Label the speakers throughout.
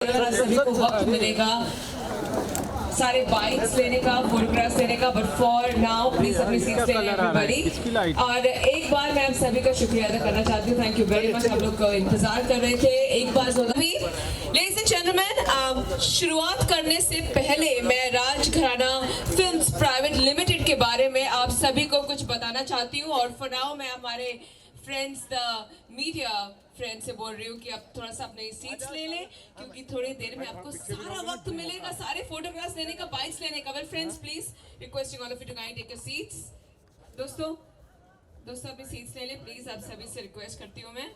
Speaker 1: अगर आप सभी को वक्त मिलेगा सारे बाइट्स लेने का, फोटोग्राफ्स लेने का, बट फॉर नाउ प्लीज अपनी सीट्स ले लें एवरीबॉडी। और एक बार मैं आप सभी का शुक्रिया अदा करना चाहती हूँ। Thank you very much. हम लोग इंतजार कर रहे थे। एक बार लेडीज एंड जेंटलमैन, शुरुआत करने से पहले मैं राज घराना फिल्म्स प्राइवेट लिमिटेड के बारे में आप सभी को कुछ बताना चाहती हूँ। और फॉर नाउ मैं हमारे फ्रेंड्स द मीडिया फ्रेंड से बोल रही हूँ कि आप थोड़ा सा अपने सीट्स ले लें, क्योंकि थोड़ी देर में आपको सारा वक्त मिलेगा सारे फोटोग्राफ्स लेने का, बाइक्स लेने का। Well friends, please requesting all of you to kindly take your seats. दोस्तों अपनी सीट्स ले लें प्लीज, आप सभी से रिक्वेस्ट करती हूँ मैं।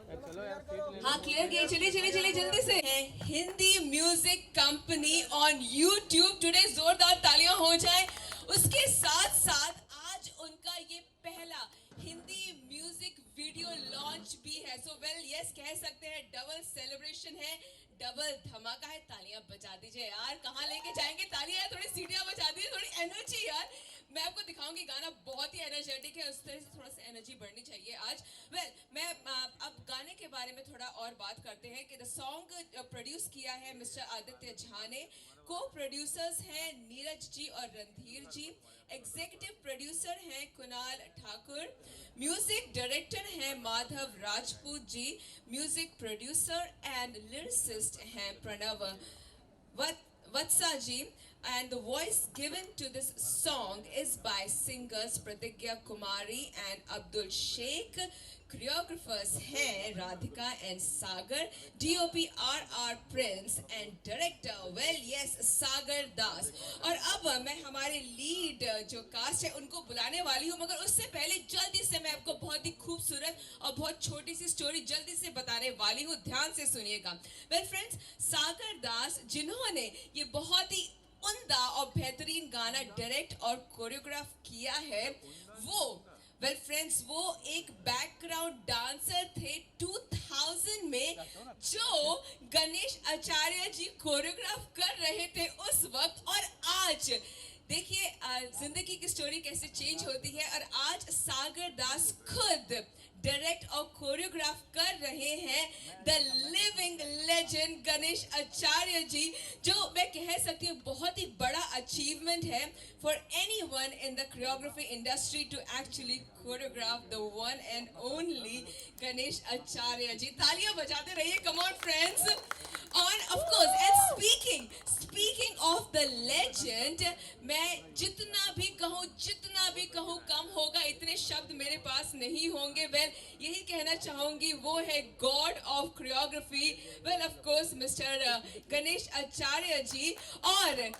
Speaker 1: हाँ, क्लियर किए, चलिए जल्दी से। Hindi music company on YouTube today, जोरदार तालियां हो जाए। उसके साथ साथ आज उनका ये पहला हिंदी म्यूजिक वीडियो लॉन्च भी है। सो वेल यस, कह सकते हैं डबल सेलिब्रेशन है, डबल धमाका है। तालियां बजा दीजिए यार, कहाँ लेके जाएंगे तालियां, थोड़ी सीटियां बजा दीजिए, थोड़ी एनर्जी यार। मैं आपको दिखाऊंगी गाना बहुत ही एनर्जेटिक है, उस तरह से थोड़ा सा एनर्जी बढ़नी चाहिए आज। वेल मैं अब गाने के बारे में थोड़ा और बात करते हैं कि द सॉन्ग प्रोड्यूस किया है मिस्टर आदित्य झा ने। को प्रोड्यूसर्स हैं नीरज जी और रणधीर जी। एग्जीक्यूटिव प्रोड्यूसर हैं कुणाल ठाकुर। म्यूजिक डायरेक्टर हैं Madhav Rajput ji. Music producer and lyricist हैं प्रणव वत्सा जी। And the voice given to this song is by singers Pratigya Kumari and Abdul Sheikh. Choreographers हैं Radhika and Sagar. DOP RR Prince and director well yes सागर दास। और अब मैं हमारे lead जो cast है उनको बुलाने वाली हूँ, मगर उससे पहले जल्दी से मैं आपको बहुत ही खूबसूरत और बहुत छोटी सी स्टोरी जल्दी से बताने वाली हूँ, ध्यान से सुनिएगा। वेल फ्रेंड्स, सागर दास जिन्होंने ये बहुत ही उम्दा और बेहतरीन गाना डायरेक्ट और कोरियोग्राफ किया है, वो एक बैकग्राउंड डांसर थे 2000 में, जो गणेश आचार्य जी कोरियोग्राफ कर रहे थे उस वक्त। और आज देखिए जिंदगी की स्टोरी कैसे चेंज होती है, और आज सागर दास खुद डायरेक्ट और कोरियोग्राफ कर रहे हैं the living legend Ganesh Acharya जी, जो मैं कह सकती हूँ बहुत ही बड़ा अचीवमेंट है for anyone in the choreography industry to actually choreograph the one and only Ganesh Acharya ji. तालियां बजाते रहिए, कम ऑन फ्रेंड्स। और of course and speaking of the legend, मैं जितना भी कहूँ कम होगा, इतने शब्द मेरे पास नहीं होंगे। वेल यही कहना चाहूंगी, वो है god of choreography, well of course mister Ganesh Acharya ji. और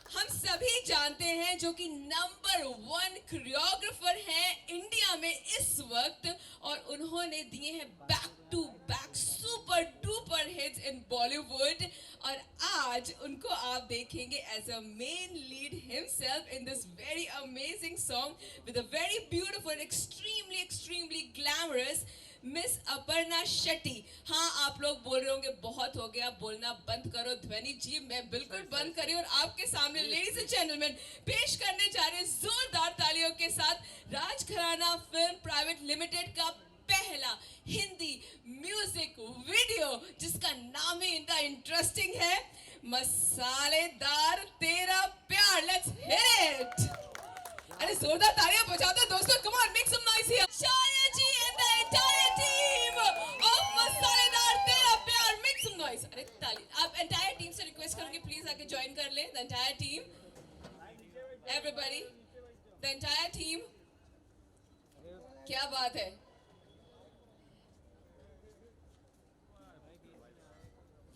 Speaker 1: हम सभी जानते हैं जो कि नंबर 1 कोरियोग्राफर हैं इंडिया में इस वक्त, और उन्होंने दिए हैं back to back super duper hits in Bollywood. और आज उनको आप देखेंगे as a main lead himself in this very amazing song with a very beautiful extremely glamorous miss Aparna Shetty. हाँ, आप लोग बोल रहे होंगे बहुत हो गया, बोलना बंद करो ध्वनि जी। मैं बिल्कुल बंद करी, और आपके सामने लेडीज एंड जेंटलमैन पेश करने जा रहे हैं जोरदार तालियों के साथ राज घराना फिल्म प्राइवेट लिमिटेड का पहला हिंदी म्यूजिक वीडियो, जिसका नाम ही इतना इंटरेस्टिंग है, मसालेदार तेरा प्यार। Let's hit it. अरे जोरदार तालियां बजा दो दोस्तों, come on make some noise here. Acharya ji and the entire team of मसालेदार तेरा प्यार, मेक सम नॉइज। अरे ताली, आप एंटायर टीम से रिक्वेस्ट करूंगी प्लीज आके ज्वाइन कर ले। The entire team, everybody, the entire team, क्या बात है।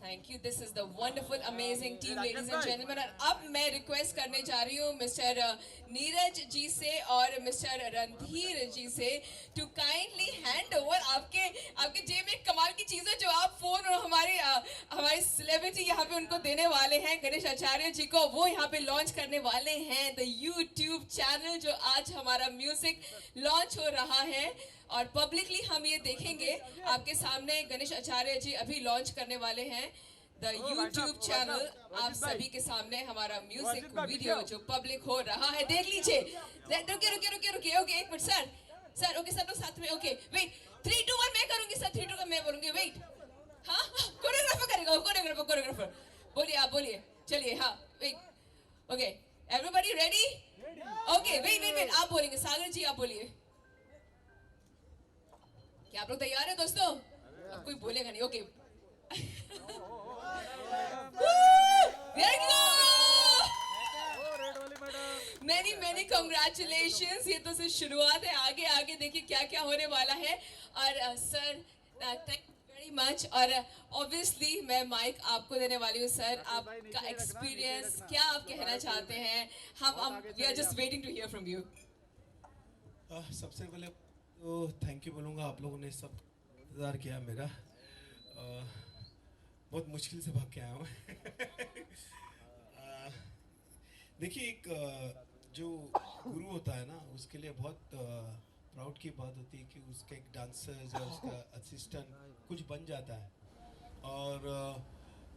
Speaker 1: Thank you, this is the wonderful amazing team ladies and gentleman. और अब मैं रिक्वेस्ट करने जा रही हूँ मिस्टर नीरज जी से और मिस्टर रणधीर जी से टू काइंडली हैंड ओवर आपके जेब में कमाल की चीजें जो आप फोन और हमारे सेलिब्रिटी यहाँ पे उनको देने वाले हैं गणेश आचार्य जी को, वो यहाँ पे लॉन्च करने वाले हैं द यूट्यूब चैनल, जो आज हमारा म्यूजिक लॉन्च हो रहा है। और पब्लिकली हम ये देखेंगे, आपके सामने गणेश आचार्य जी अभी लॉन्च करने वाले हैं द यूट्यूब चैनल। आप सभी के सामने हमारा म्यूजिक वीडियो जो पब्लिक हो रहा है, देख लीजिए। रुकिए, ओके एक मिनट सर, ओके सब लोग साथ में, ओके वेट, 3 2 1 मैं करूंगी सर, 3 2 1 मैं बोलूंगी, वेट। हाँ, कोरियोग्राफर करेगा, कोरियोग्राफर बोलिए, आप बोलिए, चलिए, हाँ, wait, okay, everybody ready? Okay, wait wait wait, आप बोलेंगे, सागर जी आप बोलिए। क्या आप लोग तैयार हैं दोस्तों? अब कोई बोलेगा नहीं, ओके। मैनी मैनी कॉन्ग्रेचुलेशंस, ये तो सिर्फ शुरुआत है, आगे आगे देखिए क्या क्या होने वाला है। और sir, thank you very much. और ऑब्वियसली मैं माइक आपको देने वाली हूँ सर, आपका एक्सपीरियंस क्या आप कहना चाहते हैं? हम we are just waiting to hear from you.
Speaker 2: सबसे पहले तो थैंक यू बोलूँगा, आप लोगों ने सब इंतज़ार किया मेरा। बहुत मुश्किल से भाग के आया हूँ। देखिए, एक जो गुरु होता है ना, उसके लिए बहुत प्राउड की बात होती है कि उसका एक डांसर या उसका असिस्टेंट कुछ बन जाता है। और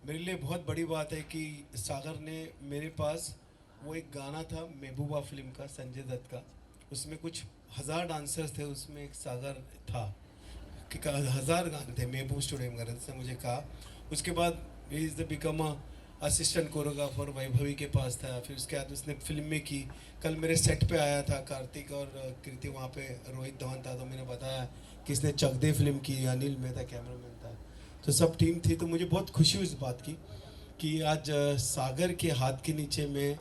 Speaker 2: मेरे लिए बहुत बड़ी बात है कि सागर ने मेरे पास वो एक गाना था महबूबा फिल्म का, संजय दत्त का, उसमें कुछ 1000 डांसर्स थे, उसमें एक सागर था कि 1000 गाने थे महबूब स्टूडियो में, उसने मुझे कहा। उसके बाद he is the become a assistant choreographer Vaibhavi के पास था। फिर उसके बाद उसने फिल्म में की। कल मेरे सेट पे आया था कार्तिक और कृति, वहाँ पे रोहित धवन था, तो मैंने बताया कि इसने चक दे फिल्म की, अनिल मेहता कैमरामैन था, तो सब टीम थी। तो मुझे बहुत खुशी हुई इस बात की कि आज सागर के हाथ के नीचे में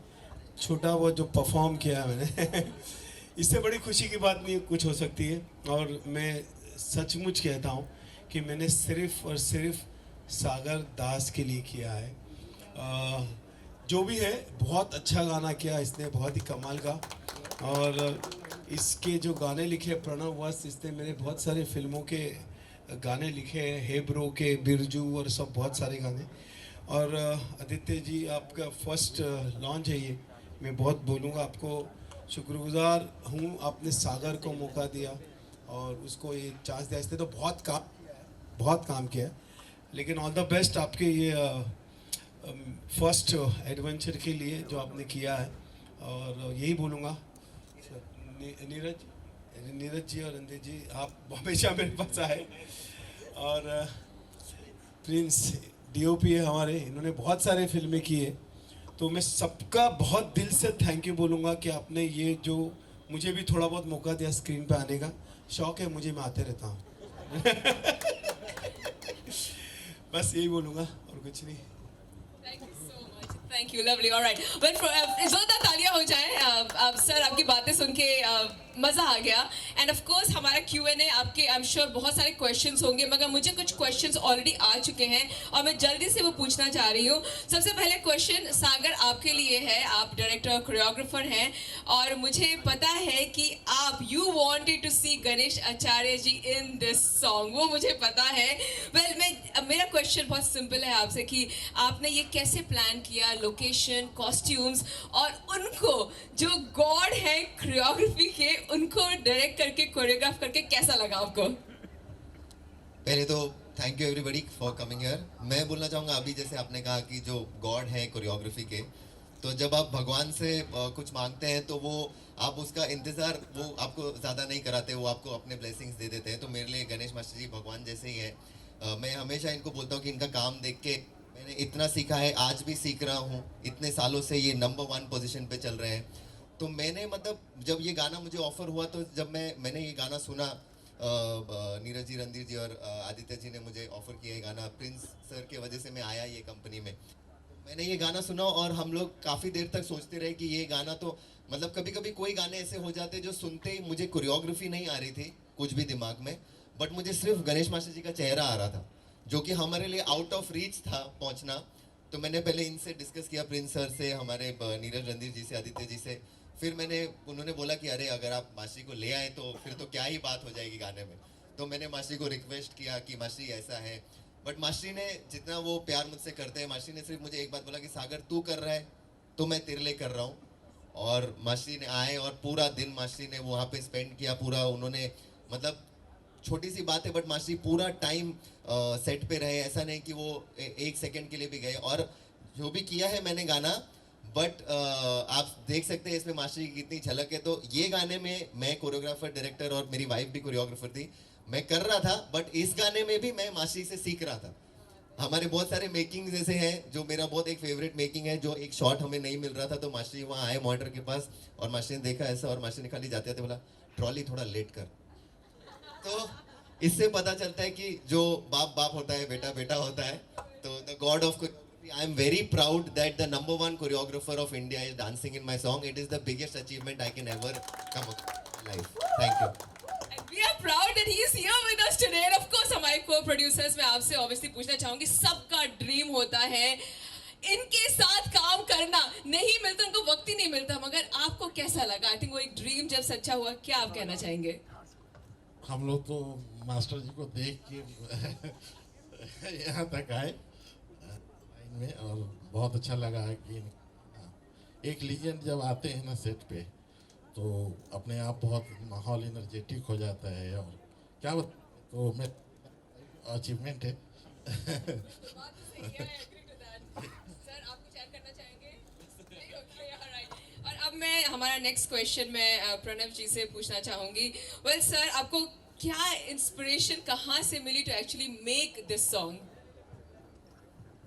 Speaker 2: छोटा वो जो परफॉर्म किया है मैंने इससे बड़ी खुशी की बात नहीं कुछ हो सकती है। और मैं सचमुच कहता हूँ कि मैंने सिर्फ और सिर्फ सागर दास के लिए किया है। जो भी है, बहुत अच्छा गाना किया इसने, बहुत ही कमाल का। और इसके जो गाने लिखे प्रणव वस्त, इसने मेरे बहुत सारे फिल्मों के गाने लिखे हैं, हे ब्रो के, बिरजू और सब बहुत सारे गाने। और आदित्य जी, आपका फर्स्ट लॉन्च है ये, मैं बहुत बोलूँगा आपको शुक्रगुजार हूँ, आपने सागर को मौका दिया और उसको ये चांस दिया। इसने तो बहुत काम किया है, लेकिन ऑल द बेस्ट आपके ये फर्स्ट एडवेंचर के लिए जो आपने किया है। और यही बोलूँगा, नीरज जी और रंजीत जी, आप हमेशा मेरे पास आए। और प्रिंस डीओपी है हमारे, इन्होंने बहुत सारे फिल्में की है, तो मैं सबका बहुत दिल से थैंक यू बोलूँगा कि आपने ये जो मुझे भी थोड़ा बहुत मौका दिया स्क्रीन पे आने का। शौक है मुझे, मैं आते रहता हूँ। बस यही बोलूँगा और कुछ नहीं।
Speaker 1: Thank you, lovely, alright. Well, जोरदार तालियां हो जाए। अब सर, आपकी बातें सुन के मज़ा आ गया। एंड ऑफ कोर्स हमारा Q&A, आपके आई एम श्योर बहुत सारे क्वेश्चंस होंगे, मगर मुझे कुछ क्वेश्चंस ऑलरेडी आ चुके हैं और मैं जल्दी से वो पूछना चाह रही हूँ। सबसे पहले क्वेश्चन सागर आपके लिए है, आप डायरेक्टर कोरियोग्राफर हैं और मुझे पता है कि आप you wanted to see Ganesh Acharya ji in this song, वो मुझे पता है। वेल, मेरा क्वेश्चन बहुत सिंपल है आपसे कि आपने ये कैसे प्लान किया, लोकेशन, कॉस्ट्यूम्स, और उनको जो गॉड है कोरियोग्राफी के, उनको डायरेक्ट करके, कोरियोग्राफ करके कैसा लगा आपको?
Speaker 3: पहले तो thank you everybody for coming here. मैं बोलना चाहूँगा, अभी जैसे आपने कहा कि जो गॉड है कोरियोग्राफी के, तो जब आप भगवान से कुछ मांगते हैं तो वो आप उसका इंतज़ार वो आपको ज़्यादा नहीं कराते, वो आपको अपने ब्लेसिंग्स दे देते हैं। तो मेरे लिए गणेश मास्टर जी भगवान जैसे ही हैं। मैं हमेशा इनको बोलता हूँ कि इनका काम देख के मैंने इतना सीखा है, आज भी सीख रहा हूँ। इतने सालों से ये नंबर 1 पोजीशन पे चल रहे हैं। तो मैंने मतलब जब ये गाना मुझे ऑफर हुआ, तो जब मैंने ये गाना सुना, नीरज जी, रणधीर जी और आदित्य जी ने मुझे ऑफर किया ये गाना, प्रिंस सर के वजह से मैं आया ये कंपनी में। मैंने ये गाना सुना और हम लोग काफ़ी देर तक सोचते रहे कि ये गाना तो मतलब कभी कभी कोई गाने ऐसे हो जाते जो सुनते ही मुझे कोरियोग्राफी नहीं आ रही थी कुछ भी दिमाग में, बट मुझे सिर्फ गणेश मास्टर जी का चेहरा आ रहा था, जो कि हमारे लिए आउट ऑफ रीच था पहुंचना। तो मैंने पहले इनसे डिस्कस किया, प्रिंस सर से, हमारे नीरज, रणधीर जी से, आदित्य जी से। फिर उन्होंने बोला कि अरे अगर आप मास्टर को ले आए तो फिर तो क्या ही बात हो जाएगी गाने में। तो मैंने मास्टर को रिक्वेस्ट किया कि मास्टर ऐसा है, बट मास्टर ने जितना वो प्यार मुझसे करते हैं, मास्टर ने सिर्फ मुझे एक बात बोला कि सागर तू कर रहा है तो मैं तेरे लिए कर रहा हूँ। और मास्टर ने आए और पूरा दिन मास्टर ने वहाँ पे स्पेंड किया। पूरा उन्होंने मतलब छोटी सी बात है बट मास्टर पूरा टाइम सेट पे रहे, ऐसा नहीं कि वो एक सेकंड के लिए भी गए। और जो भी किया है मैंने गाना, बट आप देख सकते हैं इसमें मास्टर की कितनी झलक है। तो ये गाने में मैं कोरियोग्राफर, डायरेक्टर और मेरी वाइफ भी कोरियोग्राफर थी, मैं कर रहा था, बट इस गाने में भी मैं मास्टर से सीख रहा था। हमारे बहुत सारे मेकिंग ऐसे हैं जो मेरा बहुत एक फेवरेट मेकिंग है, जो एक शॉट हमें नहीं मिल रहा था तो मास्टर जी वहाँ आए मॉनिटर के पास और मास्टर ने देखा ऐसा और मास्टर ने खाली जाते जाते बोला ट्रॉली थोड़ा लेट कर। तो इससे पता चलता है कि जो बाप बाप होता है, बेटा बेटा होता है। तो the God of I am very proud that the #1 choreographer of India is dancing in my song. It is the biggest achievement I can ever come across in life. Thank you.
Speaker 1: And we are proud that he is here with us today. And of course, हमारे co-producers मैं आपसे obviously पूछना चाहूंगी, सबका dream होता है इनके साथ काम करना, नहीं मिलता उनको वक्त ही नहीं मिलता, मगर आपको कैसा लगा? आई थिंक वो एक ड्रीम जब सच्चा हुआ, क्या आप कहना चाहेंगे?
Speaker 4: हम लोग तो मास्टर जी को देख के यहाँ तक आए में और बहुत अच्छा लगा है कि एक लीजेंड जब आते हैं ना सेट पे तो अपने आप बहुत माहौल एनर्जेटिक हो जाता है और क्या तो मैं अचीवमेंट है।
Speaker 1: और अब मैं हमारा नेक्स्ट क्वेश्चन मैं प्रणव जी से पूछना चाहूंगी। वेल सर, आपको क्या इंस्पिरेशन कहाँ से मिली to actually make this song?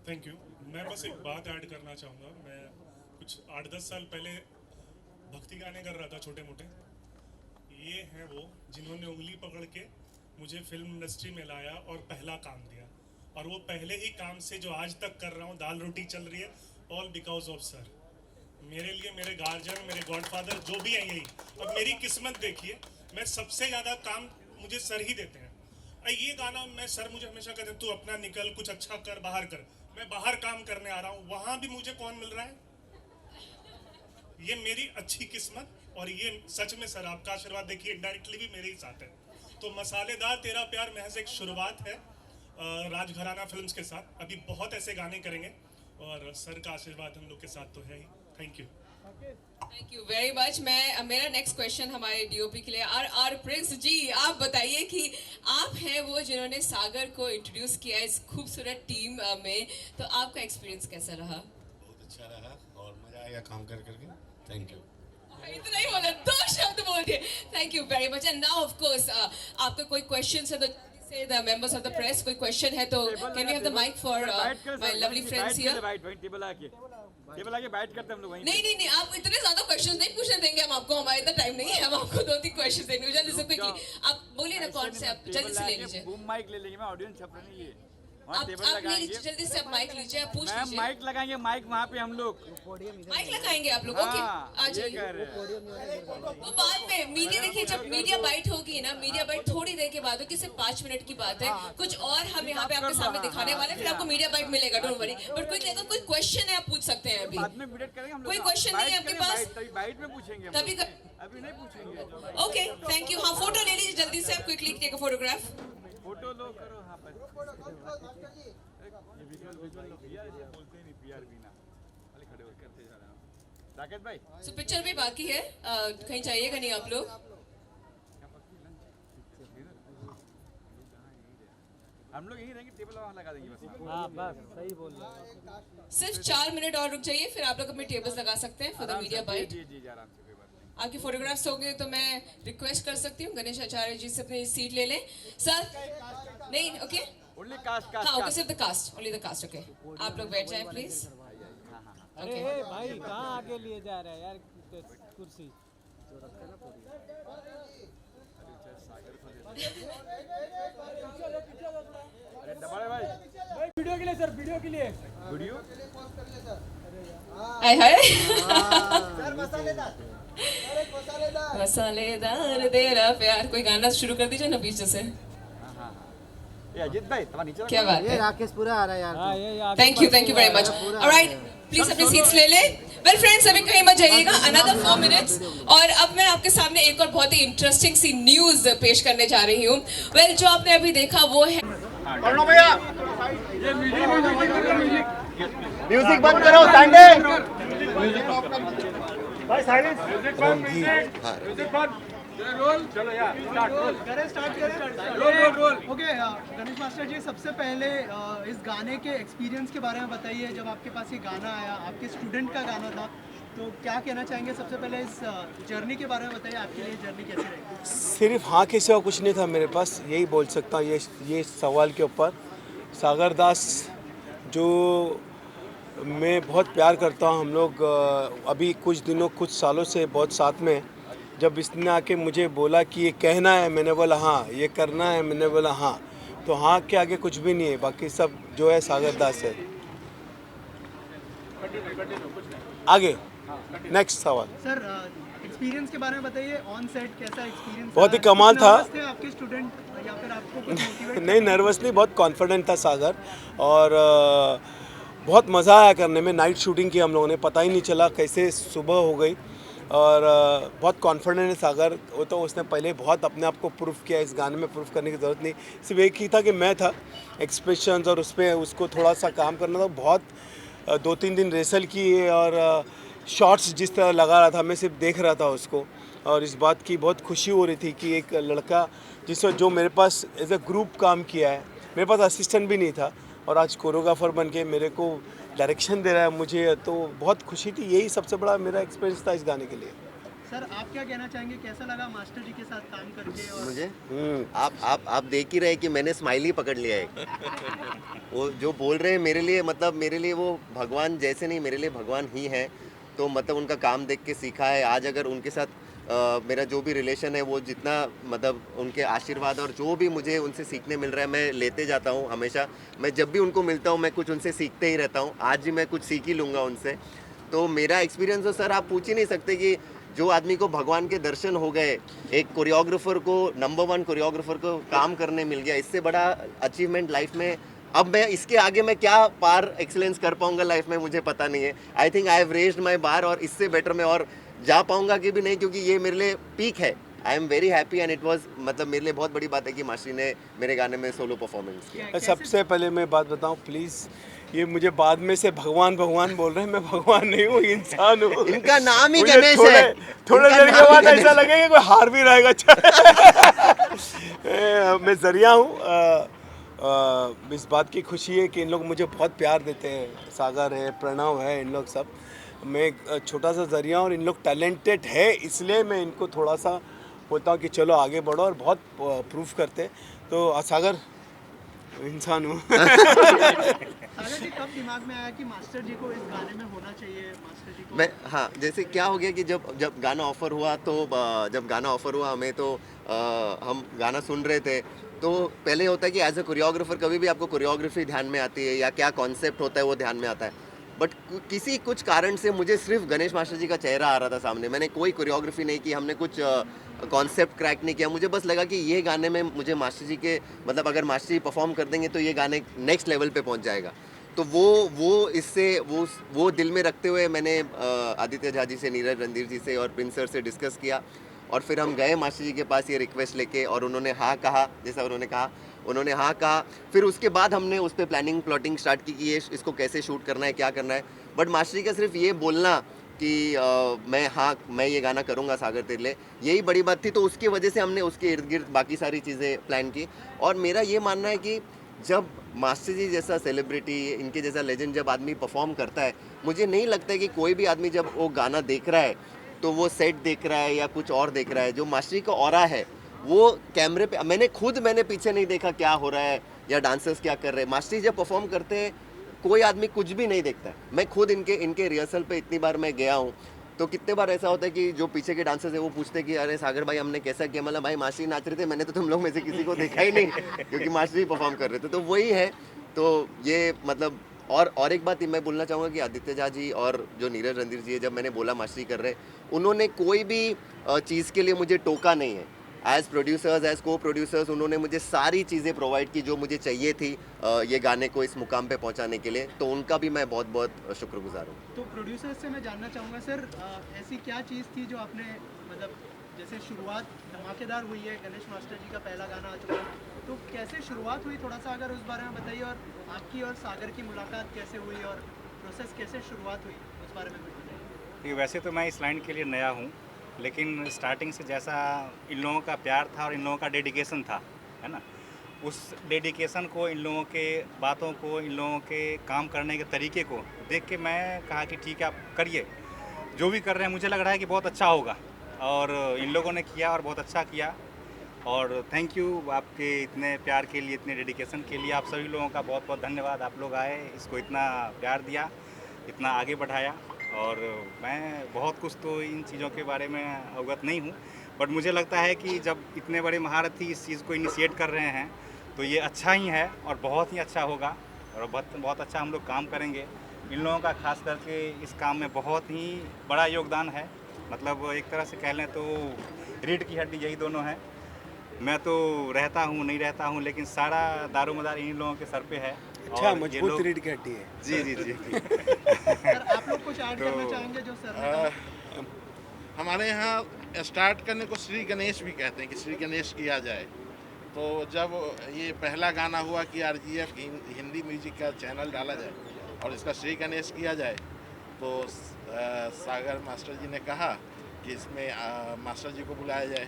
Speaker 5: Thank you. मैं बस एक बात ऐड करना चाहूँगा। मैं कुछ 8-10 साल पहले भक्ति गाने कर रहा था छोटे मोटे। ये हैं वो जिन्होंने उंगली पकड़ के मुझे फिल्म इंडस्ट्री में लाया और पहला काम दिया, और वो पहले ही काम से जो आज तक कर रहा हूँ, दाल रोटी चल रही है, ऑल बिकॉज ऑफ सर। मेरे लिए मेरे गार्जियन, मेरे गॉडफादर जो भी हैं, यही। अब मेरी किस्मत देखिए, मैं सबसे ज़्यादा काम मुझे सर ही देते हैं। ये गाना मैं सर मुझे हमेशा कहते हैं तू अपना निकल, कुछ अच्छा कर, बाहर कर। मैं बाहर काम करने आ रहा हूँ, वहाँ भी मुझे कौन मिल रहा है? ये मेरी अच्छी किस्मत, और ये सच में सर आपका आशीर्वाद देखिए डायरेक्टली भी मेरे ही साथ है। तो मसालेदार तेरा प्यार महज एक शुरुआत है राजघराना फिल्म्स के साथ। अभी बहुत ऐसे गाने करेंगे और सर का आशीर्वाद हम लोग के साथ तो है ही। Thank you.
Speaker 1: Thank you very much. मेरा नेक्स्ट क्वेश्चन हमारे डीओपी के लिए आर प्रिंस जी, आप बताइए कि आप हैं वो जिन्होंने सागर को इंट्रोड्यूस किया इस खूबसूरत टीम में, तो आपका एक्सपीरियंस कैसा रहा?
Speaker 4: बहुत अच्छा रहा और मजा आया काम कर करके। Thank you.
Speaker 1: इतना ही बोला, 2 शब्द बोल दिए। Thank you very much. And now of course आपका कोई क्वेश्चन है तो से the members of the press, कोई क्वेश्चन है तो can we have the mike for my lovely friends here?
Speaker 6: Table आके बैठ करते हम लोग वहीं।
Speaker 1: नहीं, आप इतने ज्यादा क्वेश्चंस नहीं पूछने देंगे हम आपको, हमारे इतना टाइम नहीं है, हम आपको 2-3 क्वेश्चन देंगे जल्दी से क्विकली। आप बोलिए ना कौन से, आप जल्दी से ले लीजिए।
Speaker 6: बूम माइक ले लेंगे, मैं ऑडियंस छप नहीं लिए।
Speaker 1: आप ले लीजिए जल्दी से, आप माइक लीजिए, आप पूछ लीजिए।
Speaker 6: माइक लगाएंगे, माइक वहाँ पे हम लोग
Speaker 1: माइक लगाएंगे आप लोग। ओके, आ जाइए। वो बाद में मीडिया, देखिए जब मीडिया बाइट होगी ना, मीडिया बाइट थोड़ी देर के बाद होगी, सिर्फ 5 मिनट की बात है। कुछ और हम यहाँ पे आपके सामने दिखाने वाले, फिर आपको मीडिया बाइट मिलेगा, डोंट वरी। बट कोई क्वेश्चन है आप पूछ सकते हैं अभी।
Speaker 6: बाद में वेट करेंगे हम लोग।
Speaker 1: कोई क्वेश्चन नहीं है आपके पास?
Speaker 6: तभी बाइट में पूछेंगे,
Speaker 1: तभी
Speaker 6: अभी नहीं पूछेंगे।
Speaker 1: Okay, thank you. हाँ, फोटो ले लीजिए जल्दी से, आप quickly take a photograph.
Speaker 6: Photo लो करो यहाँ पर। विजुअल लो, पीआर बोलते नहीं, पीआर बिना खाली खड़े होकर करते जा रहे हैं। राकेश भाई,
Speaker 1: सो पिक्चर भी बाकी है, कहीं जाइएगा नहीं आप लोग।
Speaker 6: हम लोग यहीं रहेंगे, टेबल वहाँ लगा देंगे बस।
Speaker 7: हाँ बस सही बोल रहे हैं।
Speaker 1: सिर्फ 4 मिनट और रुक जाइए, फिर आप लोग अपने टेबल्स लगा सकते हैं फॉर द मीडिया बाइट।
Speaker 6: जी आराम से, कोई बात नहीं।
Speaker 1: आपकी फोटोग्राफ्स हो गए तो मैं रिक्वेस्ट कर सकती हूँ गणेश आचार्य जी से अपनी सीट ले लें। सर नहीं, ओके,
Speaker 6: ओनली कास्ट
Speaker 1: हाँ ओके, सिर्फ the cast, only the cast. Okay, आप लोग बैठ जाएं प्लीज।
Speaker 7: अरे भाई कहाँ आगे लिए जा रहे हैं यार कुर्सी।
Speaker 6: अरे दबाड़े भाई,
Speaker 7: वीडियो के लिए सर, वीडियो के लिए।
Speaker 6: वीडियो
Speaker 1: हाय हाय, मसालेदार तेरा प्यार। कोई गाना शुरू कर दीजिए ना पीछे से।
Speaker 6: ये अजीत भाई तुम्हारा नीचे
Speaker 1: क्या बात है,
Speaker 8: राकेश पूरा आ रहा है यार।
Speaker 7: हाँ ये
Speaker 1: thank you very much. Alright, please अपनी सीट्स ले ले। वेल फ्रेंड्स, अभी कहीं मत जाइएगा, अनदर 4 मिनट्स। और अब मैं आपके सामने एक और बहुत ही इंटरेस्टिंग सी न्यूज पेश करने जा रही हूँ। वेल, जो आपने अभी देखा वो है,
Speaker 8: म्यूजिक बंद करो, सांडे भाई साइलेंस।
Speaker 9: ओके, गणेश मास्टर जी, सबसे पहले इस गाने के एक्सपीरियंस के बारे में बताइए। जब आपके पास ये गाना आया, आपके स्टूडेंट का गाना था, तो क्या कहना चाहेंगे? सबसे पहले इस जर्नी के बारे में बताइए, आपके लिए जर्नी कैसी रही?
Speaker 10: सिर्फ हाँ के सिवा कुछ नहीं था मेरे पास, यही बोल सकता हूँ ये सवाल के ऊपर। सागर दास
Speaker 2: जो मैं बहुत प्यार करता हूँ। हम लोग अभी कुछ सालों से बहुत साथ में हैं। जब इसने आके मुझे बोला कि ये कहना है, मैंने बोला हाँ, ये करना है, मैंने बोला हाँ। तो हाँ के आगे कुछ भी नहीं है, बाकी सब जो है सागर दास है। आगे नेक्स्ट सवाल।
Speaker 9: सर एक्सपीरियंस के बारे में बताइए, ऑन सेट कैसा एक्सपीरियंस?
Speaker 2: बहुत ही कमाल था।
Speaker 9: थे आपके स्टूडेंट या फिर आपको कुछ मोटिवेट?
Speaker 2: नहीं, नर्वस नहीं, बहुत कॉन्फिडेंट था सागर। और बहुत मज़ा आया करने में। नाइट शूटिंग की हम लोगों ने, पता ही नहीं चला कैसे सुबह हो गई। और बहुत कॉन्फिडेंट है सागर। वो तो उसने पहले बहुत अपने आप को प्रूफ किया, इस गाने में प्रूफ करने की ज़रूरत नहीं, सिर्फ एक ही था कि मैं था। एक्सप्रेशंस और उस पर उसको थोड़ा सा काम करना था। बहुत 2-3 दिन रेसल किए और शॉट्स जिस तरह लगा रहा था, मैं सिर्फ देख रहा था उसको। और इस बात की बहुत खुशी हो रही थी कि एक लड़का जिसने जो मेरे पास एज अ ग्रुप काम किया है, मेरे पास असिस्टेंट भी नहीं था, और आज कोरियोग्राफर बन के मेरे को डायरेक्शन दे रहा है मुझे, तो बहुत खुशी थी। यही सबसे बड़ा मेरा एक्सपीरियंस था इस गाने के लिए।
Speaker 9: सर आप क्या कहना चाहेंगे, कैसा लगा मास्टर जी के साथ काम करके? और
Speaker 3: मुझे आप देख ही रहे कि मैंने स्माइल ही पकड़ लिया है। वो जो बोल रहे हैं मेरे लिए, मतलब मेरे लिए वो भगवान जैसे नहीं, मेरे लिए भगवान ही है। तो मतलब उनका काम देख के सीखा है। आज अगर उनके साथ मेरा जो भी रिलेशन है, वो जितना मतलब उनके आशीर्वाद और जो भी मुझे उनसे सीखने मिल रहा है, मैं लेते जाता हूँ हमेशा। मैं जब भी उनको मिलता हूँ, मैं कुछ उनसे सीखते ही रहता हूँ। आज भी मैं कुछ सीख ही लूँगा उनसे। तो मेरा एक्सपीरियंस तो सर आप पूछ ही नहीं सकते कि जो आदमी को भगवान के दर्शन हो गए, एक कोरियोग्राफर को, नंबर 1 कोरियोग्राफर को काम करने मिल गया, इससे बड़ा अचीवमेंट लाइफ में अब मैं इसके आगे मैं क्या पार एक्सीलेंस कर पाऊंगा लाइफ में, मुझे पता नहीं है। I think I have raised my bar, और इससे बेटर मैं और जा पाऊंगा कि भी नहीं, क्योंकि ये मेरे लिए पीक है। I am very happy and it was, मतलब मेरे लिए बहुत बड़ी बात है कि मास्टरी ने मेरे गाने में सोलो परफॉर्मेंस किया।
Speaker 2: सबसे पहले मैं बात बताऊं प्लीज़, ये मुझे बाद में से भगवान भगवान बोल रहे हैं। मैं भगवान नहीं हूँ, इंसान हूँ।
Speaker 3: इनका नाम ही
Speaker 2: मुझे
Speaker 3: गणेश है।
Speaker 2: थोड़े देर के बाद ऐसा लगेगा कोई हार भी रहेगा। मैं जरिया हूँ। इस बात की खुशी है कि इन लोग मुझे बहुत प्यार देते हैं। सागर है, प्रणव है, इन लोग सब। मैं एक छोटा सा जरिया, और इन लोग टैलेंटेड है, इसलिए मैं इनको थोड़ा सा बोलता हूँ कि चलो आगे बढ़ो, और बहुत प्रूफ करते हैं। तो सागर इंसान हूँ।
Speaker 9: सागर जी कब दिमाग में आया कि मास्टर जी को इस गाने में होना चाहिए? मास्टर जी को
Speaker 3: मैं हाँ, जैसे क्या हो गया कि जब गाना ऑफर हुआ, तो जब गाना ऑफर हुआ हमें, तो हम गाना सुन रहे थे। तो पहले होता है कि एज ए कोरियोग्राफर कभी भी आपको कोरियोग्राफी ध्यान में आती है, या क्या कॉन्सेप्ट होता है वो ध्यान में आता है। बट किसी कुछ कारण से मुझे सिर्फ गणेश मास्टर जी का चेहरा आ रहा था सामने। मैंने कोई कोरियोग्राफी नहीं की, हमने कुछ कॉन्सेप्ट क्रैक नहीं किया। मुझे बस लगा कि ये गाने में मुझे मास्टर जी के, मतलब अगर मास्टर जी परफॉर्म कर देंगे तो ये गाने नेक्स्ट लेवल पे पहुंच जाएगा। तो वो दिल में रखते हुए मैंने आदित्य झा जी से, नीरज रणधीर जी से और प्रिंस सर से डिस्कस किया, और फिर हम गए मास्टर जी के पास ये रिक्वेस्ट लेके, और उन्होंने हाँ कहा। जैसा उन्होंने कहा, उन्होंने हाँ कहा। फिर उसके बाद हमने उस पर प्लानिंग प्लॉटिंग स्टार्ट की कि इसको कैसे शूट करना है, क्या करना है। बट मास्टर जी का सिर्फ ये बोलना कि मैं ये गाना करूँगा सागर तेरे, यही बड़ी बात थी। तो उसकी वजह से हमने उसके इर्द गिर्द बाकी सारी चीज़ें प्लान की। और मेरा ये मानना है कि जब मास्टर जी जैसा सेलिब्रिटी, इनके जैसा लेजेंड जब आदमी परफॉर्म करता है, मुझे नहीं लगता है कि कोई भी आदमी जब वो गाना देख रहा है तो वो सेट देख रहा है या कुछ और देख रहा है। जो मास्टर जी का ऑरा है वो कैमरे पे, मैंने पीछे नहीं देखा क्या हो रहा है या डांसर्स क्या कर रहे हैं। मास्टर जी जब परफॉर्म करते हैं कोई आदमी कुछ भी नहीं देखता है। मैं खुद इनके रिहर्सल पे इतनी बार मैं गया हूँ, तो कितने बार ऐसा होता है कि जो पीछे के डांसर्स है वो पूछते हैं कि अरे सागर भाई हमने कैसा किया। मतलब भाई मास्टर जी नाच रहे थे, मैंने तो तुम लोग में से किसी को देखा ही नहीं, क्योंकि मास्टर जी परफॉर्म कर रहे थे। तो वही है। तो ये मतलब, और एक बात मैं बोलना चाहूँगा कि आदित्य झा जी और जो नीरज रणधीर जी है, जब मैंने बोला मास्टर जी कर रहे, उन्होंने कोई भी चीज़ के लिए मुझे टोका नहीं है। एज प्रोड्यूसर्स, एज को प्रोड्यूसर्स, उन्होंने मुझे सारी चीज़ें प्रोवाइड की जो मुझे चाहिए थी ये गाने को इस मुकाम पे पहुंचाने के लिए। तो उनका भी मैं बहुत बहुत शुक्रगुजार हूँ।
Speaker 9: तो प्रोड्यूसर्स से मैं जानना चाहूँगा सर, ऐसी क्या चीज़ थी जो आपने, मतलब जैसे शुरुआत धमाकेदार हुई है, गणेश मास्टर जी का पहला गाना आ चुका है, तो कैसे शुरुआत हुई, थोड़ा सा अगर उस बारे में बताइए। और आपकी और सागर की मुलाकात कैसे हुई, और प्रोसेस कैसे शुरुआत हुई, उस बारे में कुछ बताइए।
Speaker 10: वैसे तो मैं इस लाइन के लिए नया हूँ, लेकिन स्टार्टिंग से जैसा इन लोगों का प्यार था और इन लोगों का डेडिकेशन था, है ना, उस डेडिकेशन को, इन लोगों के बातों को, इन लोगों के काम करने के तरीके को देख के मैं कहा कि ठीक है आप करिए, जो भी कर रहे हैं मुझे लग रहा है कि बहुत अच्छा होगा। और इन लोगों ने किया और बहुत अच्छा किया। और थैंक यू आपके इतने प्यार के लिए, इतने डेडिकेशन के लिए। आप सभी लोगों का बहुत बहुत धन्यवाद। आप लोग आए, इसको इतना प्यार दिया, इतना आगे बढ़ाया। और मैं बहुत कुछ तो इन चीज़ों के बारे में अवगत नहीं हूँ, बट मुझे लगता है कि जब इतने बड़े महारथी इस चीज़ को इनिशिएट कर रहे हैं तो ये अच्छा ही है और बहुत ही अच्छा होगा और बहुत अच्छा हम लोग काम करेंगे। इन लोगों का खास करके इस काम में बहुत ही बड़ा योगदान है। मतलब एक तरह से कह लें तो रीढ़ की हड्डी यही दोनों हैं। मैं तो रहता हूँ नहीं रहता हूँ, लेकिन सारा दारोमदार इन लोगों के सर पे है।
Speaker 2: अच्छा,
Speaker 10: और ये
Speaker 2: मजबूत
Speaker 10: लोग-
Speaker 2: रीढ़ की हड्डी है।
Speaker 10: जी जी जी
Speaker 9: सर आप लोग कुछ ऐड करना
Speaker 10: तो-
Speaker 9: चाहेंगे जो सर ने कहा?
Speaker 4: हमारे यहाँ स्टार्ट करने को श्री गणेश भी कहते हैं कि श्री गणेश किया जाए। तो जब ये पहला गाना हुआ कि RGF हिंदी म्यूजिक का चैनल डाला जाए और इसका श्री गणेश किया जाए, तो सागर मास्टर जी ने कहा कि इसमें मास्टर जी को बुलाया जाए,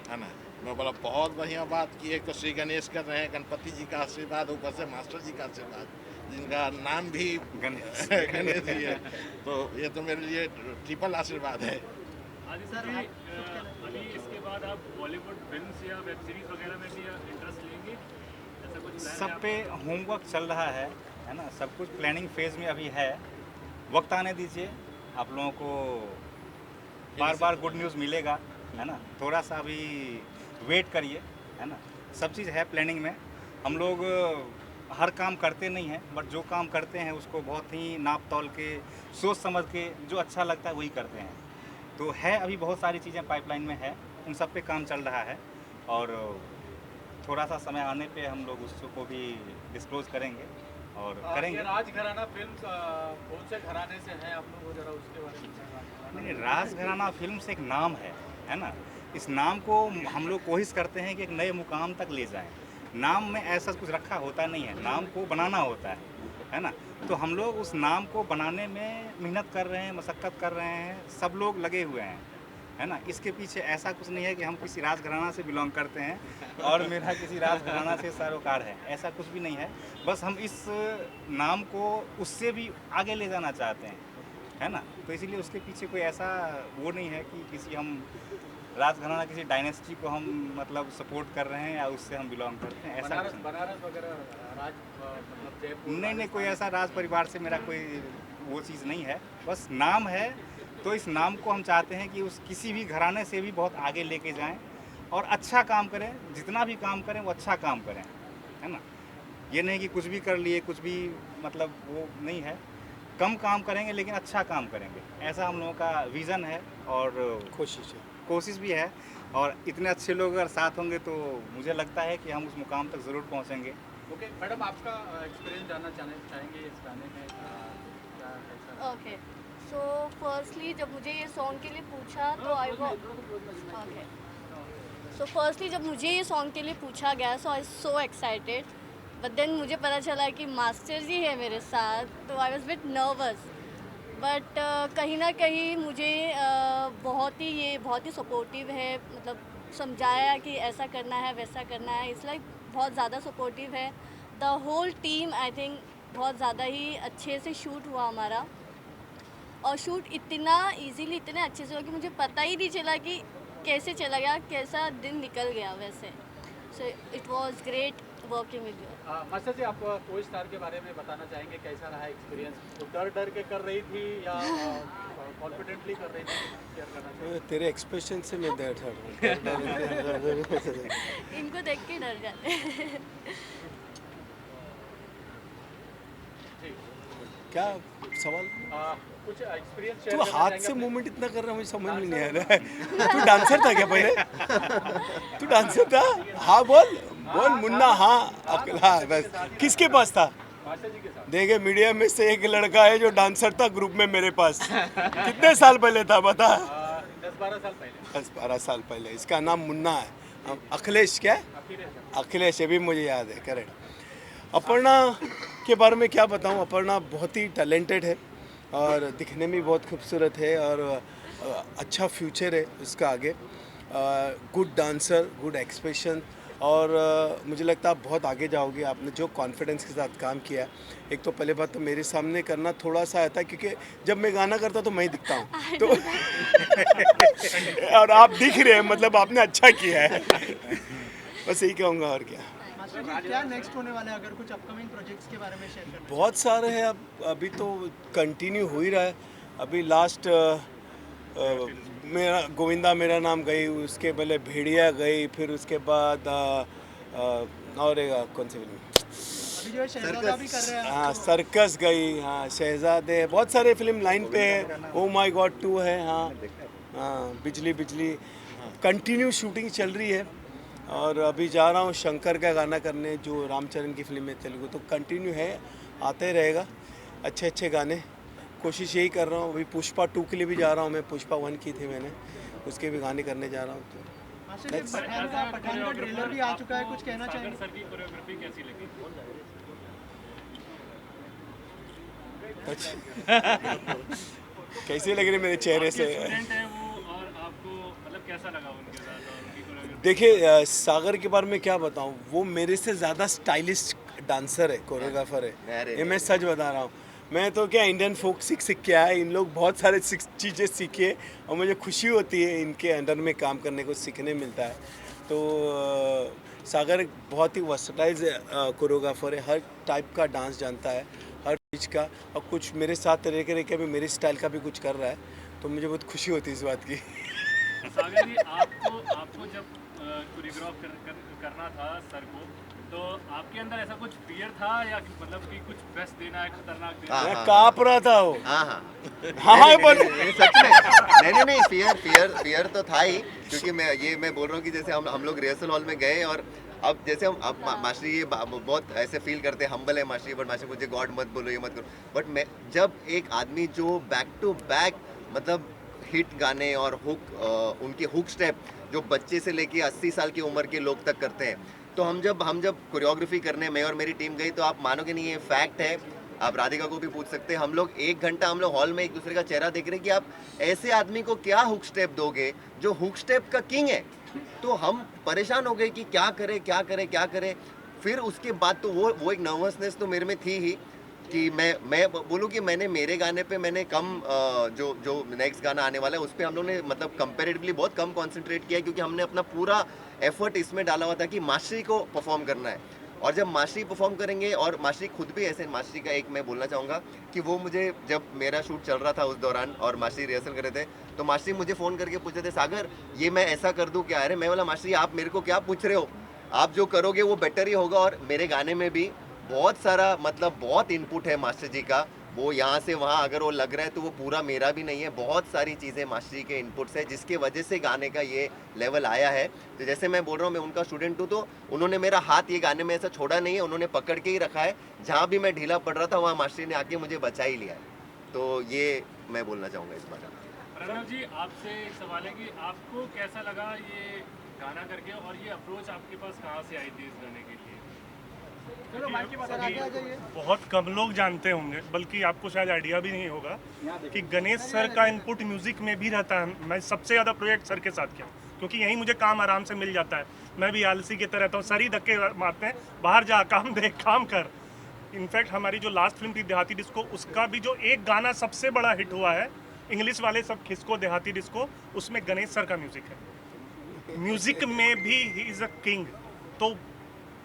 Speaker 4: है ना। मैं बोला बहुत बढ़िया बात की। एक तो श्री गणेश कर रहे हैं, गणपति जी का आशीर्वाद, ऊपर से मास्टर जी का आशीर्वाद, जिनका नाम भी
Speaker 10: गणेश
Speaker 4: गणेश जी है। तो ये तो मेरे लिए ट्रिपल आशीर्वाद है।
Speaker 9: सर
Speaker 6: अभी इसके बाद आप बॉलीवुड फिल्म्स या वेब सीरीज वगैरह में भी इंटरेस्ट लेंगे, ऐसा कुछ plan है
Speaker 10: सब पे होमवर्क चल रहा है ना। सब कुछ प्लानिंग फेज में अभी है। वक्त आने दीजिए, आप लोगों को बार बार गुड न्यूज़ मिलेगा, है ना। थोड़ा सा अभी वेट करिए, है ना। सब चीज़ है प्लानिंग में। हम लोग हर काम करते नहीं हैं, बट जो काम करते हैं उसको बहुत ही नाप तौल के, सोच समझ के, जो अच्छा लगता है वही करते हैं। तो है अभी बहुत सारी चीज़ें पाइपलाइन में है, उन सब पे काम चल रहा है और थोड़ा सा समय आने पे हम लोग उसको भी डिस्क्लोज करेंगे और करेंगे।
Speaker 6: राजघराना फिल्म कौन से घराने से है आप लोग, जरा उसके बारे में बताएं।
Speaker 10: नहीं, राजघराना फिल्म्स एक नाम है ना। इस नाम को हम लोग कोशिश करते हैं कि एक नए मुकाम तक ले जाएं। नाम में ऐसा कुछ रखा होता नहीं है, नाम को बनाना होता है ना। तो हम लोग उस नाम को बनाने में मेहनत कर रहे हैं, मशक्क़त कर रहे हैं, सब लोग लगे हुए हैं, है ना। इसके पीछे ऐसा कुछ नहीं है कि हम किसी राजघराना से बिलोंग करते हैं और मेरा किसी राजघराना से सरोकार है, ऐसा कुछ भी नहीं है। बस हम इस नाम को उससे भी आगे ले जाना चाहते हैं, है ना। तो इसीलिए उसके पीछे कोई ऐसा वो नहीं है कि किसी हम राजघराना, किसी डायनेस्टी को हम मतलब सपोर्ट कर रहे हैं या उससे हम बिलोंग करते हैं, ऐसा कुछ नहीं।
Speaker 6: बनारस वगैरह राज मतलब जयपुर
Speaker 10: नहीं, कोई ऐसा राज परिवार से मेरा कोई वो चीज़ नहीं है। बस नाम है, तो इस नाम को हम चाहते हैं कि उस किसी भी घराने से भी बहुत आगे लेके जाएं और अच्छा काम करें। जितना भी काम करें वो अच्छा काम करें, है ना। ये नहीं कि कुछ भी कर लिए, कुछ भी मतलब वो नहीं है। कम काम करेंगे लेकिन अच्छा काम करेंगे, ऐसा हम लोगों का विज़न है और कोशिश भी है। और इतने अच्छे लोग अगर साथ होंगे तो मुझे लगता है कि हम उस मुकाम तक ज़रूर पहुँचेंगे।
Speaker 6: ओके मैडम, आपका एक्सपीरियंस जानना चाहेंगे इस गाने में क्या कैसा?
Speaker 11: ओके सो फर्स्टली जब मुझे ये सॉन्ग के लिए पूछा तो जब मुझे ये सॉन्ग के लिए पूछा गया सो आई सो एक्साइटेड, बट देन मुझे पता चला कि मास्टर जी है मेरे साथ, तो I was bit nervous. But कहीं ना कहीं मुझे बहुत ही सपोर्टिव है, मतलब समझाया कि ऐसा करना है वैसा करना है। इट्स लाइक बहुत ज़्यादा सपोर्टिव है। The whole team I think बहुत ज़्यादा ही अच्छे से शूट हुआ हमारा, और शूट इतना इजीली इतने अच्छे से हुआ कि मुझे पता ही नहीं चला कि कैसे चला गया, कैसा दिन निकल गया वैसे। So it was great working with you.
Speaker 6: Master ji, आप कोई स्टार के बारे में बताना चाहेंगे, कैसा रहा एक्सपीरियंस? तो डर के कर रही थी या कॉन्फिडेंटली कर रही थी? शेयर करना चाहिए।
Speaker 2: तेरे एक्सप्रेशन से मैं डर था।
Speaker 11: इनको देख के डर जाते
Speaker 2: क्या सवाल?
Speaker 6: कुछ एक्सपीरियंस
Speaker 2: तू
Speaker 6: शेयर करना
Speaker 2: हाथ
Speaker 6: चाहेंगे
Speaker 2: से
Speaker 6: अपने?
Speaker 2: मूवमेंट इतना कर रहा है, मुझे समझ में नहीं आ रहा है। तू डांसर था क्या पहले? तू डांसर था? हाँ बोल मुन्ना। हाँ बस किसके पास था?
Speaker 6: मास्टर जी के साथ।
Speaker 2: देखे मीडिया में से एक लड़का है जो डांसर था ग्रुप में मेरे पास। कितने साल पहले था बता?
Speaker 6: 10-12 साल पहले।
Speaker 2: 10-12 साल पहले। इसका नाम मुन्ना है। अखिलेश क्या? अखिलेश, अभी मुझे याद है, करेक्ट। अपर्णा के बारे में क्या बताऊं? अपर्णा बहुत ही टैलेंटेड है और दिखने में बहुत खूबसूरत है और अच्छा फ्यूचर है उसका आगे। गुड डांसर, गुड एक्सप्रेशन और मुझे लगता है आप बहुत आगे जाओगे। आपने जो कॉन्फिडेंस के साथ काम किया, एक तो पहले बात तो मेरे सामने करना थोड़ा सा आता है, क्योंकि जब मैं गाना करता तो मैं दिखता हूँ तो और आप दिख रहे हैं, मतलब आपने अच्छा किया है। बस यही कहूँगा, और क्या।
Speaker 9: मास्टर जी, क्या नेक्स्ट होने वाला है, अगर कुछ अपकमिंग प्रोजेक्ट्स के बारे में शेयर करें?
Speaker 2: बहुत सारे हैं, अब अभी तो कंटिन्यू हो ही रहा है। अभी लास्ट मेरा गोविंदा मेरा नाम गई, उसके पहले भेड़िया गई, फिर उसके बाद और एक कौन सी फिल्म,
Speaker 9: अभी जो है शहजादा भी कर रहे हैं।
Speaker 2: हाँ सर्कस गई, हाँ शहजादे, बहुत सारे फिल्म लाइन पे है। ओ माय गॉड 2 है, हाँ हाँ बिजली बिजली, कंटिन्यू शूटिंग चल रही है। और अभी जा रहा हूँ शंकर का गाना करने, जो रामचरण की फिल्म है तेलुगु, तो कंटिन्यू है, आते रहेगा अच्छे अच्छे गाने। कोशिश यही कर रहा हूँ। अभी पुष्पा 2 के लिए भी जा रहा हूँ मैं, पुष्पा 1 की थी मैंने, उसके भी गाने करने जा रहा हूँ। तो
Speaker 9: मास्टर जी, पठान का ट्रेलर भी आ चुका है, कुछ कहना चाहेंगे?
Speaker 6: सर की कोरियोग्राफी कैसी लगी?
Speaker 2: अच्छा कैसी लग रही मेरे चेहरे से?
Speaker 6: स्टूडेंट है वो, और आपको मतलब कैसा लगा उनके साथ और उनकी कोरियोग्राफी?
Speaker 2: देखिए सागर के बारे में क्या बताऊं, वो मेरे से ज़्यादा स्टाइलिश डांसर है, कोरियोग्राफर है, ये मैं सच बता रहा हूँ। मैं तो क्या इंडियन फोक सीख के आया, इन लोग बहुत सारे चीज़ें सीखे, और मुझे खुशी होती है इनके अंडर में काम करने को सीखने मिलता है। तो सागर एक बहुत ही वर्सटाइल कोरियोग्राफर है, हर टाइप का डांस जानता है, हर चीज़ का, और कुछ मेरे साथ रह के भी मेरे स्टाइल का भी कुछ कर रहा है, तो मुझे बहुत खुशी होती है इस बात की।
Speaker 6: सागर जी, आपको जब कोरियोग्राफ करना था सर को, तो आपके अंदर ऐसा कुछ फियर था, या मतलब कि कुछ बेस्ट देना है, खतरनाक देना है?
Speaker 2: मैं काँप रहा था वो।
Speaker 3: हाँ
Speaker 2: बोल
Speaker 3: सच में। नहीं फियर तो था ही, क्योंकि मैं बोल रहा हूँ कि जैसे हम लोग रिहर्सल हॉल में गए, और अब जैसे हम अब मास्टर ये बहुत ऐसे फील करते हैं, हम्बल है मास्टर, बट मास्टर मुझे गॉड मत बोलो, ये मत करो। बट मैं जब एक आदमी जो बैक टू बैक मतलब हिट गाने और हुक, उनके हुक स्टेप जो बच्चे से लेके 80 साल की उम्र के लोग तक करते हैं, तो हम जब कोरियोग्राफी करने, मैं और मेरी टीम गई, तो आप मानोगे नहीं, ये फैक्ट है, आप राधिका को भी पूछ सकते हैं, हम लोग 1 घंटा हम लोग हॉल में एक दूसरे का चेहरा देख रहे हैं कि आप ऐसे आदमी को क्या हुक स्टेप दोगे जो हुक स्टेप का किंग है। तो हम परेशान हो गए कि क्या करें। फिर उसके बाद तो वो एक नर्वसनेस तो मेरे में थी ही, कि मैं बोलूँ कि मैंने मेरे गाने पे मैंने कम जो नेक्स्ट गाना आने वाला है उस पर हम लोग ने मतलब कंपेरेटिवली बहुत कम कंसंट्रेट किया है, क्योंकि हमने अपना पूरा एफर्ट इसमें डाला हुआ था कि मास्टरी को परफॉर्म करना है। और जब मास्टरी परफॉर्म करेंगे, और मास्टरी खुद भी ऐसे, मास्टरी का एक मैं बोलना चाहूँगा कि वो मुझे, जब मेरा शूट चल रहा था उस दौरान और मास्टरी रिहर्सल कर रहे थे, तो मास्टरी मुझे फ़ोन करके पूछ रहे थे, सागर ये मैं ऐसा कर दूँ क्या? अरे मैं बोला मास्टरी आप मेरे को क्या पूछ रहे हो, आप जो करोगे वो बेटर ही होगा। और मेरे गाने में भी बहुत सारा मतलब बहुत इनपुट है मास्टर जी का, वो यहाँ से वहाँ अगर वो लग रहा है तो वो पूरा मेरा भी नहीं है, बहुत सारी चीज़ें मास्टर जी के इनपुट्स है, जिसके वजह से गाने का ये लेवल आया है। तो जैसे मैं बोल रहा हूँ, मैं उनका स्टूडेंट हूँ, तो उन्होंने मेरा हाथ ये गाने में ऐसा छोड़ा नहीं है, उन्होंने पकड़ के ही रखा है, जहाँ भी मैं ढीला पड़ रहा था वहाँ मास्टर जी ने आके मुझे बचा ही लिया है। तो ये मैं बोलना चाहूँगा इस बारे में।
Speaker 6: प्रणव जी, आपसे एक सवाल है कि आपको कैसा लगा ये गाना करके, और ये अप्रोच आपके पास कहाँ से आई थी इस गाने के लिए?
Speaker 5: बहुत कम लोग जानते होंगे, बल्कि आपको शायद आइडिया भी नहीं होगा कि गणेश सर का इनपुट म्यूजिक में भी रहता है। मैं सबसे ज़्यादा प्रोजेक्ट सर के साथ किया, क्योंकि यहीं मुझे काम आराम से मिल जाता है। मैं भी आलसी की तरह रहता हूँ, सर ही धक्के मारते हैं, बाहर जा काम दे काम कर। इनफैक्ट हमारी जो लास्ट फिल्म थी देहाती डिस्को, उसका भी जो एक गाना सबसे बड़ा हिट हुआ है, इंग्लिश वाले सब खिसको देहाती डिस्को, उसमें गणेश सर का म्यूजिक है। म्यूजिक में भी ही इज़ अ किंग। तो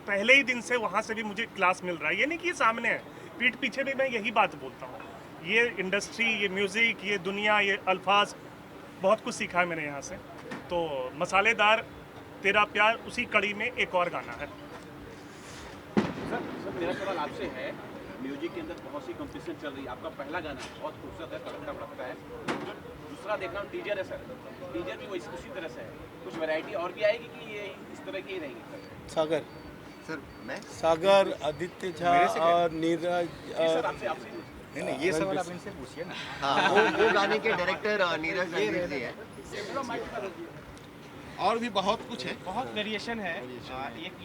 Speaker 5: पहले ही दिन से वहाँ से भी मुझे क्लास मिल रहा है, ये नहीं कि ये सामने है, पीठ पीछे भी मैं यही बात बोलता हूँ। ये इंडस्ट्री, ये म्यूज़िक, ये दुनिया, ये अल्फाज, बहुत कुछ सीखा है मैंने यहाँ से। तो मसालेदार तेरा प्यार उसी कड़ी में एक और गाना है।
Speaker 12: सर मेरा सवाल आपसे है, म्यूजिक के अंदर बहुत सी कंपटीशन चल रही है, आपका पहला गाना बहुत खूबसूरत है, तड़कता भड़कता है, दूसरा देख रहा हूँ टीजर है सर, टीजर भी वैसी उसी तरह से है, कुछ वैरायटी और भी आएगी कि ये इस तरह की ही रहेगी?
Speaker 2: सागर
Speaker 3: सर मैं
Speaker 2: सागर, आदित्य झा और नीरज,
Speaker 3: नहीं ये सवाल आप इनसे पूछिए ना। हाँ वो गाने के डायरेक्टर नीरज रणवीर जी है।
Speaker 4: और भी बहुत कुछ है,
Speaker 13: बहुत वेरिएशन है।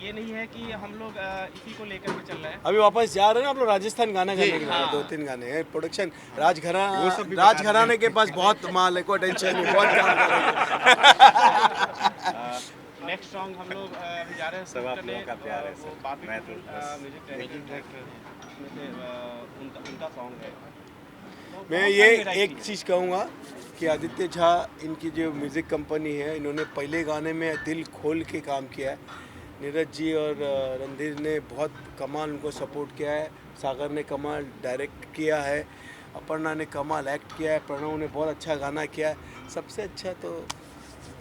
Speaker 13: ये नहीं है कि हम लोग इसी को लेकर के चल रहे हैं।
Speaker 2: अभी वापस जा रहे हैं ना आप लोग राजस्थान गाना करने के लिए। 2-3 गाने हैं प्रोडक्शन, राजघराने के पास बहुत माल है, कोई टेंशन नहीं, बहुत काम करेंगे।
Speaker 13: नेक्स्ट सॉन्ग हम लोग अभी जा रहे हैं
Speaker 10: सब आप लोगों का प्यार है
Speaker 13: वो
Speaker 10: सर।
Speaker 13: बापी
Speaker 10: मैं तो बस
Speaker 13: म्यूजिक डायरेक्टर हैं उसमें से उनका सॉन्ग है। तो
Speaker 2: मैं
Speaker 13: बहुत
Speaker 2: ये
Speaker 13: सारी variety
Speaker 2: एक
Speaker 13: है।
Speaker 2: चीज़ कहूँगा कि आदित्य झा इनकी जो म्यूज़िक कंपनी है, इन्होंने पहले गाने में दिल खोल के काम किया है। नीरज जी और रणधीर ने बहुत कमाल उनको सपोर्ट किया है, सागर ने कमाल डायरेक्ट किया है, अपर्णा ने कमाल एक्ट किया है, प्रणव ने बहुत अच्छा गाना किया है। सबसे अच्छा तो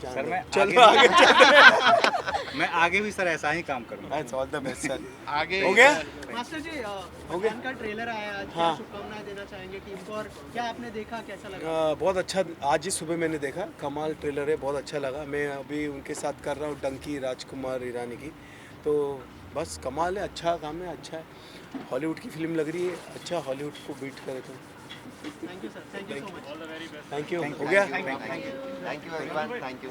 Speaker 10: सर मैं
Speaker 2: चलो
Speaker 10: आगे
Speaker 2: आगे
Speaker 10: मैं आगे भी सर ऐसा ही काम करूँगा।
Speaker 2: That's all the best sir.
Speaker 8: आगे
Speaker 2: हो गया?
Speaker 9: मास्टर जी
Speaker 2: हो गया?
Speaker 9: भगवान का ट्रेलर आया आज, क्या
Speaker 2: हाँ।
Speaker 9: शुभकामनाएं देना चाहेंगे टीम को और क्या आपने देखा, कैसा लगा?
Speaker 2: बहुत अच्छा, आज ही सुबह मैंने देखा, कमाल ट्रेलर है, बहुत अच्छा लगा। मैं अभी उनके साथ कर रहा हूँ डंकी राजकुमार ईरानी की, तो बस कमाल है, अच्छा काम है, अच्छा है। हॉलीवुड की फिल्म लग रही है, अच्छा हॉलीवुड को बीट करे तो।
Speaker 9: Thank you sir, thank you so much.
Speaker 6: All the very best.
Speaker 2: Thank you. हो गया?
Speaker 3: Thank you everyone, thank you.